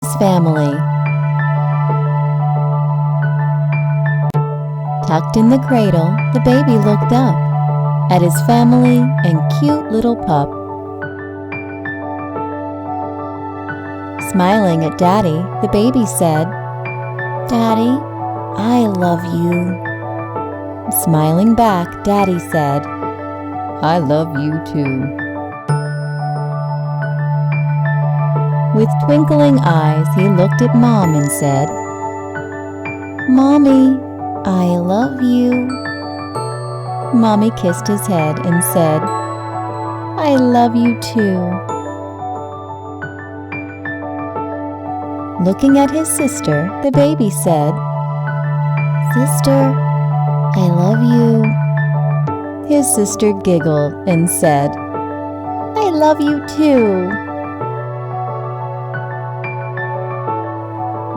His family. Tucked in the cradle, the baby looked up at his family and cute little pup. Smiling at Daddy, the baby said, "Daddy, I love you." Smiling back, Daddy said, "I love you too." With twinkling eyes, he looked at Mom and said, "Mommy, I love you." Mommy kissed his head and said, "I love you too." Looking at his sister, the baby said, "Sister, I love you." His sister giggled and said, "I love you too."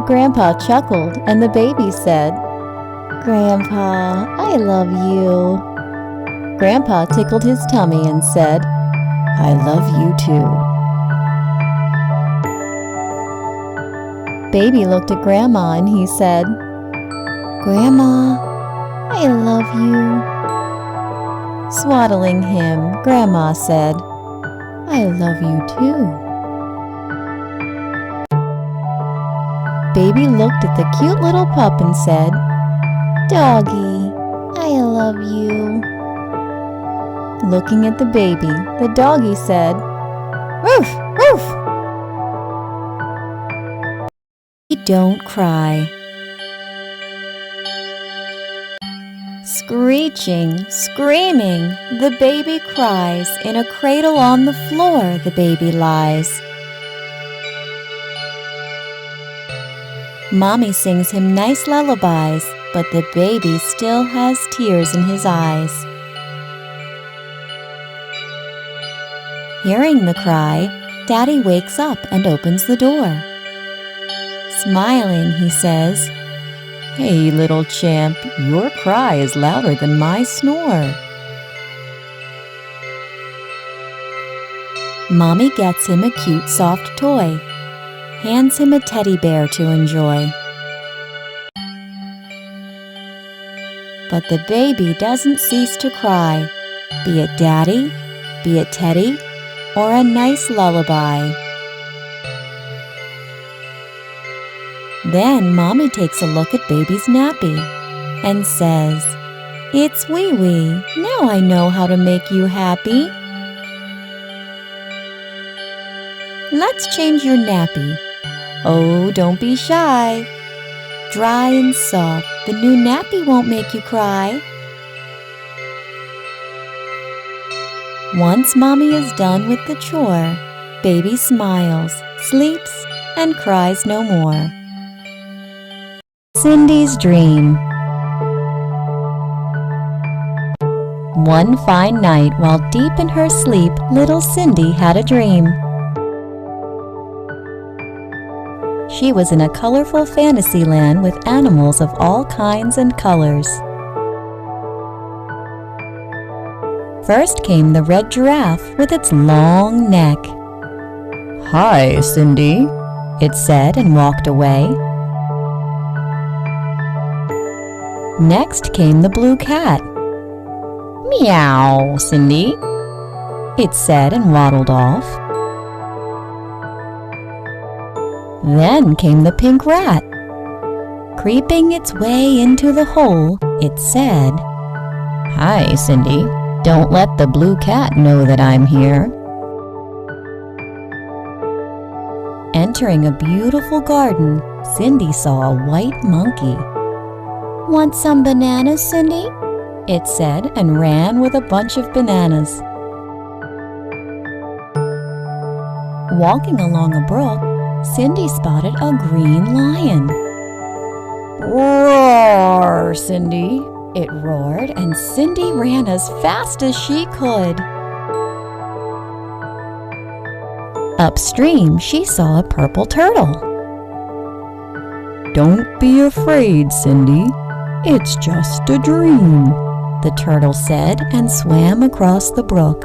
Grandpa chuckled and the baby said, "Grandpa, I love you." Grandpa tickled his tummy and said, "I love you too." Baby looked at Grandma and he said, "Grandma, I love you." Swaddling him, Grandma said, "I love you too." Baby looked at the cute little pup and said, "Doggy, I love you." Looking at the baby, the doggy said, "Woof, woof." Don't cry. Screeching, screaming, the baby cries. In a cradle on the floor, the baby lies. Mommy sings him nice lullabies, but the baby still has tears in his eyes. Hearing the cry, Daddy wakes up and opens the door. Smiling, he says, "Hey, little champ, your cry is louder than my snore." Mommy gets him a cute soft toy, hands him a teddy bear to enjoy. But the baby doesn't cease to cry, be it Daddy, be it Teddy, or a nice lullaby. Then Mommy takes a look at baby's nappy and says, "It's wee wee, now I know how to make you happy. Let's change your nappy. Oh, don't be shy. Dry and soft, the new nappy won't make you cry." Once Mommy is done with the chore, baby smiles, sleeps, and cries no more. Cindy's Dream. One fine night, while deep in her sleep, little Cindy had a dream. She was in a colorful fantasy land with animals of all kinds and colors. First came the red giraffe with its long neck. "Hi, Cindy," it said and walked away. Next came the blue cat. "Meow, Cindy," it said and waddled off. Then came the pink rat. Creeping its way into the hole, it said, "Hi, Cindy, don't let the blue cat know that I'm here." Entering a beautiful garden, Cindy saw a white monkey. "Want some bananas, Cindy?" it said and ran with a bunch of bananas. Walking along a brook, Cindy spotted a green lion. "Roar, Cindy!" it roared, and Cindy ran as fast as she could. Upstream, she saw a purple turtle. "Don't be afraid, Cindy. It's just a dream," the turtle said and swam across the brook.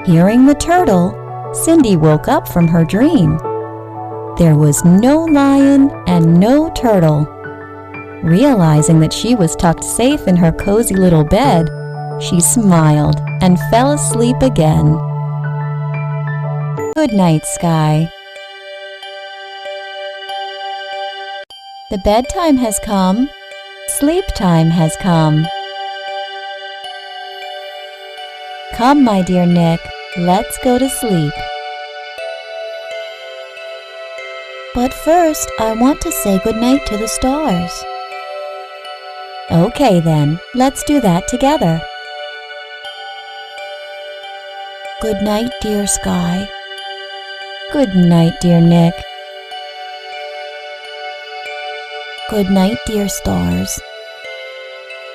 Hearing the turtle, Cindy woke up from her dream. There was no lion and no turtle. Realizing that she was tucked safe in her cozy little bed, she smiled and fell asleep again. Good night, sky. The bedtime has come. Sleep time has come. Come, my dear Nick, let's go to sleep. But first, I want to say goodnight to the stars. Okay then, let's do that together. Good night, dear sky. Good night, dear Nick. Good night, dear stars.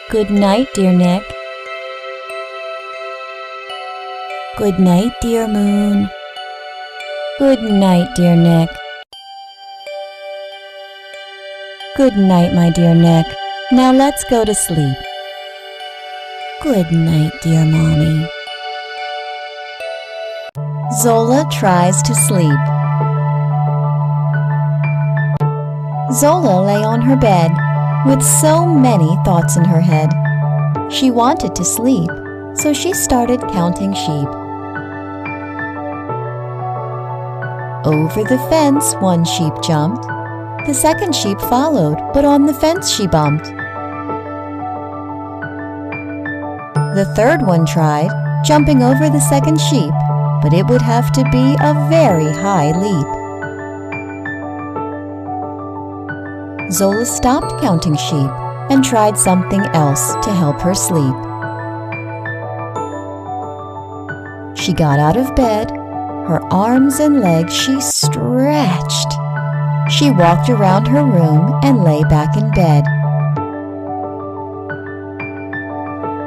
Good night, dear Nick. Good night, dear moon. Good night, dear Nick. Good night, my dear Nick. Now let's go to sleep. Good night, dear Mommy. Zola tries to sleep. Zola lay on her bed with so many thoughts in her head. She wanted to sleep, so she started counting sheep. Over the fence one sheep jumped. The second sheep followed, but on the fence she bumped. The third one tried, jumping over the second sheep, but it would have to be a very high leap. Zola stopped counting sheep and tried something else to help her sleep. She got out of bed, her arms and legs she stretched. She walked around her room and lay back in bed.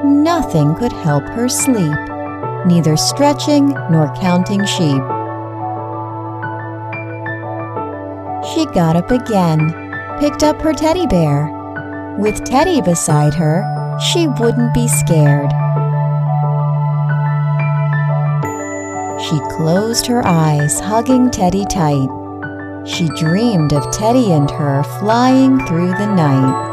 Nothing could help her sleep, neither stretching nor counting sheep. She got up again, picked up her teddy bear. With Teddy beside her, she wouldn't be scared. She closed her eyes, hugging Teddy tight. She dreamed of Teddy and her flying through the night.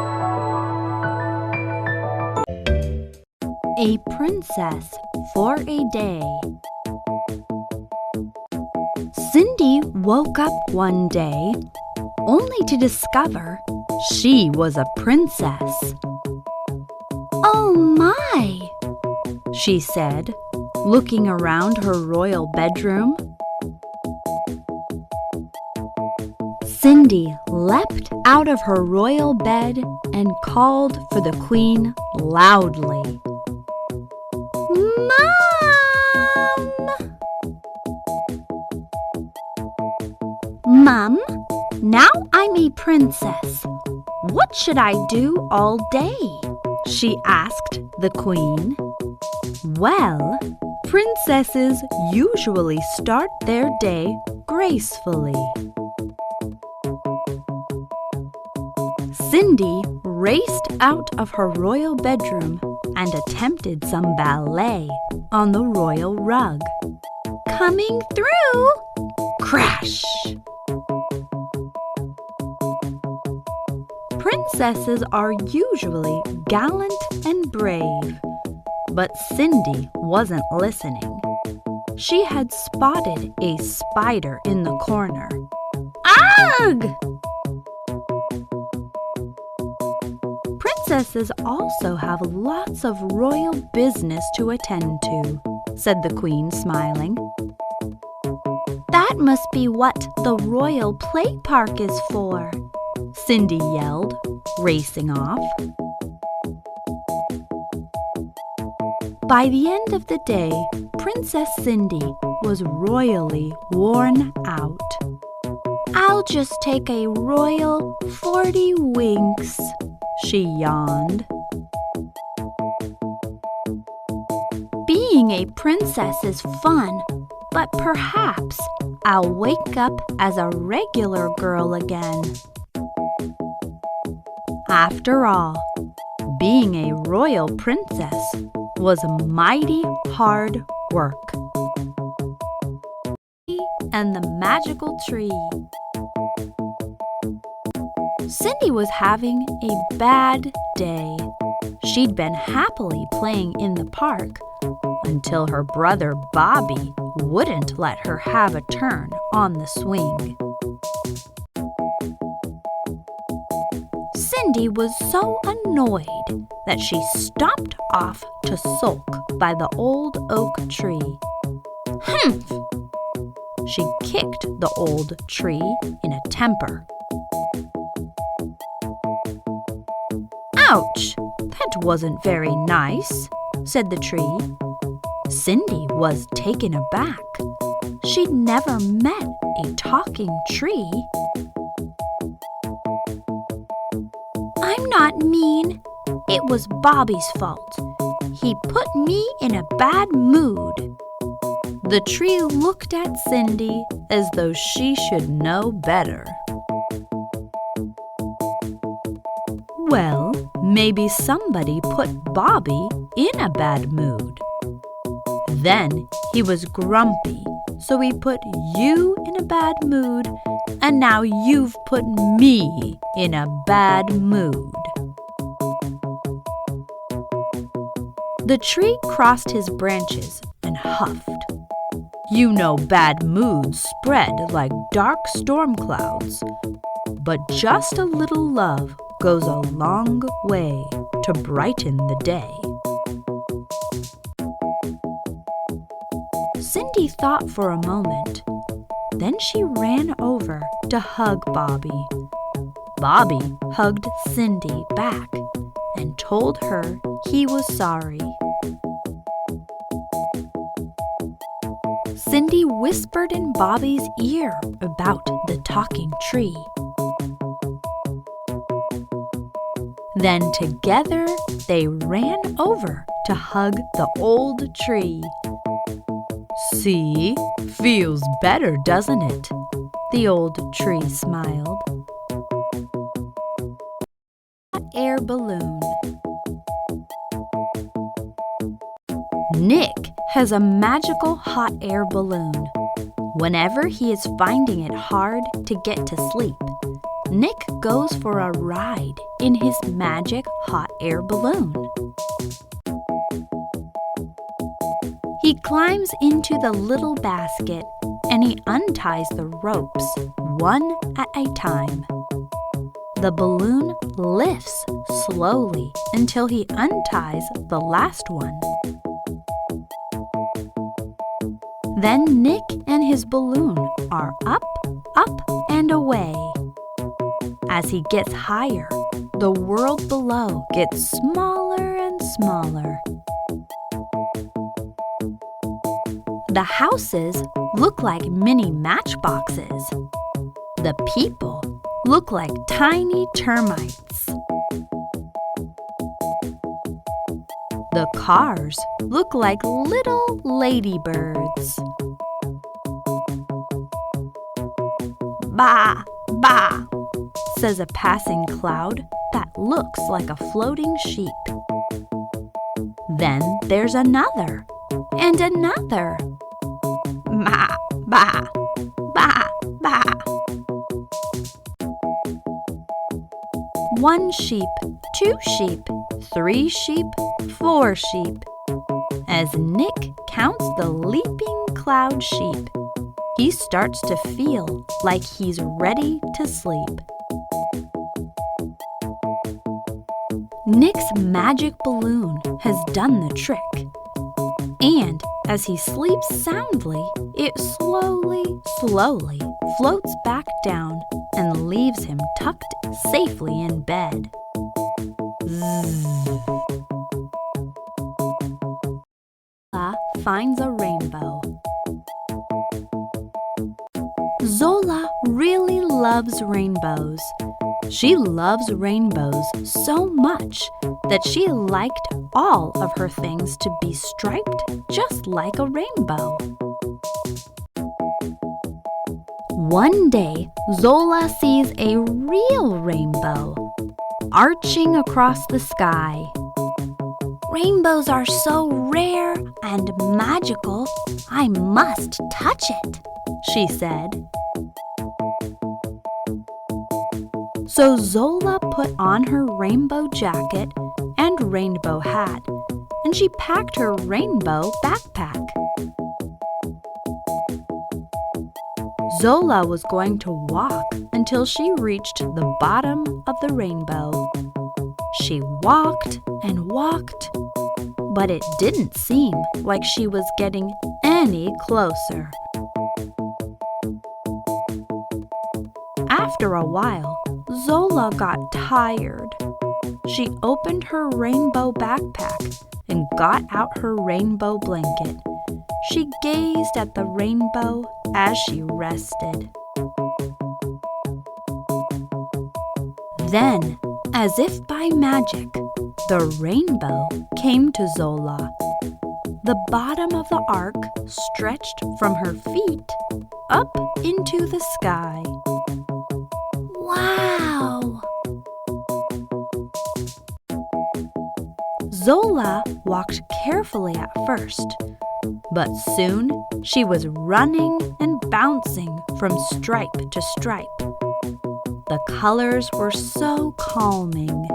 A Princess for a Day. Cindy woke up one day only to discover she was a princess. "Oh my," she said, looking around her royal bedroom. Cindy leapt out of her royal bed and called for the Queen loudly. "Mom! Mom, now I'm a princess. What should I do all day?" she asked the Queen. "Well, princesses usually start their day gracefully." Cindy raced out of her royal bedroom and attempted some ballet on the royal rug. "Coming through!" Crash! Princesses are usually gallant and brave, but Cindy wasn't listening. She had spotted a spider in the corner. Ugh! Princesses also have lots of royal business to attend to, said the Queen, smiling. "That must be what the royal play park is for," Cindy yelled, racing off. By the end of the day, Princess Cindy was royally worn out. "I'll just take a royal 40 winks," she yawned. Being a princess is fun, but perhaps I'll wake up as a regular girl again. After all, being a royal princess was mighty hard work. and the magical tree. Cindy was having a bad day. She'd been happily playing in the park until her brother Bobby wouldn't let her have a turn on the swing. Cindy was so annoyed that she stomped off to sulk by the old oak tree. Humph! She kicked the old tree in a temper. Ouch! That wasn't very nice, said the tree. Cindy was taken aback. She'd never met a talking tree. I'm not mean. It was Bobby's fault. He put me in a bad mood. The tree looked at Cindy as though she should know better. Well, maybe somebody put Bobby in a bad mood. Then he was grumpy, so he put you in a bad mood, and now you've put me in a bad mood. The tree crossed his branches and huffed. You know bad moods spread like dark storm clouds, but just a little love goes a long way to brighten the day. Cindy thought for a moment. Then she ran over to hug Bobby. Bobby hugged Cindy back and told her he was sorry. Cindy whispered in Bobby's ear about the talking tree. Then together they ran over to hug the old tree. See, feels better, doesn't it? The old tree smiled. Hot air balloon. Nick has a magical hot air balloon. Whenever he is finding it hard to get to sleep, Nick goes for a ride in his magic hot air balloon. He climbs into the little basket and he unties the ropes one at a time. The balloon lifts slowly until he unties the last one. Then Nick and his balloon are up, up, and away. As he gets higher, the world below gets smaller and smaller. The houses look like mini matchboxes. The people look like tiny termites. The cars look like little ladybirds. Bah, bah, says a passing cloud that looks like a floating sheep. Then there's another and another. Bah, bah, bah, bah. One sheep, two sheep, three sheep, four sheep. As Nick counts the leaping cloud sheep, he starts to feel like he's ready to sleep. Nick's magic balloon has done the trick. And as he sleeps soundly, it slowly, slowly floats back down and leaves him tucked safely in bed. Zzz. Zola finds a rainbow. Zola really loves rainbows. She loves rainbows so much that she liked all of her things to be striped just like a rainbow. One day, Zola sees a real rainbow arching across the sky. Rainbows are so rare and magical, I must touch it, she said. So Zola put on her rainbow jacket and rainbow hat, and she packed her rainbow backpack. Zola was going to walk until she reached the bottom of the rainbow. She walked and walked, but it didn't seem like she was getting any closer. After a while, Zola got tired. She opened her rainbow backpack and got out her rainbow blanket. She gazed at the rainbow as she rested. Then, as if by magic, the rainbow came to Zola. The bottom of the arc stretched from her feet up into the sky. Wow! Zola walked carefully at first, but soon she was running and bouncing from stripe to stripe. The colors were so calming.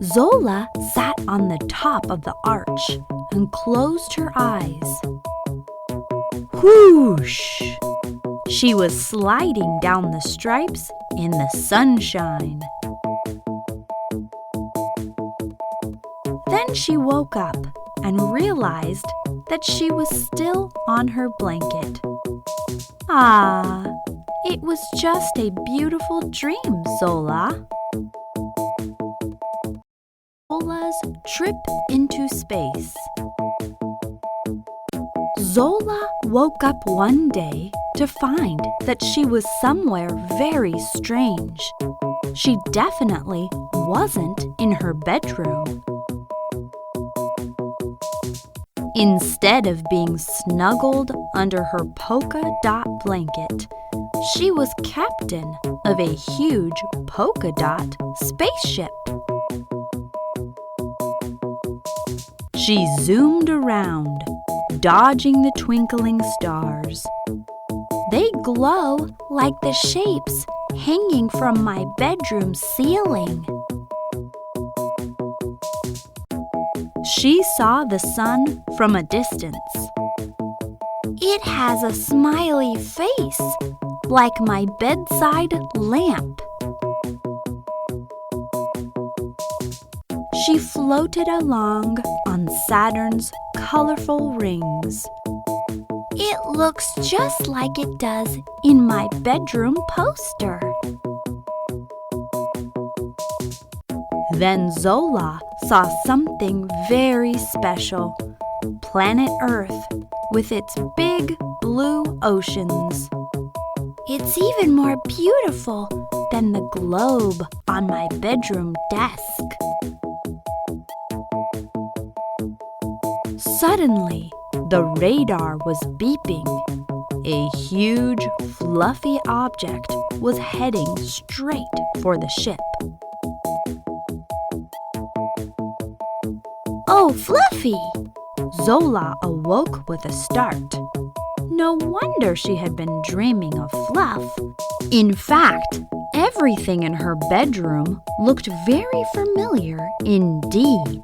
Zola sat on the top of the arch and closed her eyes. Whoosh! She was sliding down the stripes in the sunshine. Then she woke up and realized that she was still on her blanket. Ah, it was just a beautiful dream, Zola. Zola's trip into space. Zola woke up one day to find that she was somewhere very strange. She definitely wasn't in her bedroom. Instead of being snuggled under her polka dot blanket, she was captain of a huge polka dot spaceship. She zoomed around, dodging the twinkling stars. They glow like the shapes hanging from my bedroom ceiling. She saw the sun from a distance. It has a smiley face, like my bedside lamp. She floated along on Saturn's colorful rings. It looks just like it does in my bedroom poster. Then Zola saw something very special. Planet Earth with its big blue oceans. It's even more beautiful than the globe on my bedroom desk. Suddenly, the radar was beeping. A huge, fluffy object was heading straight for the ship. Oh, Fluffy! Zola awoke with a start. No wonder she had been dreaming of Fluff. In fact, everything in her bedroom looked very familiar indeed.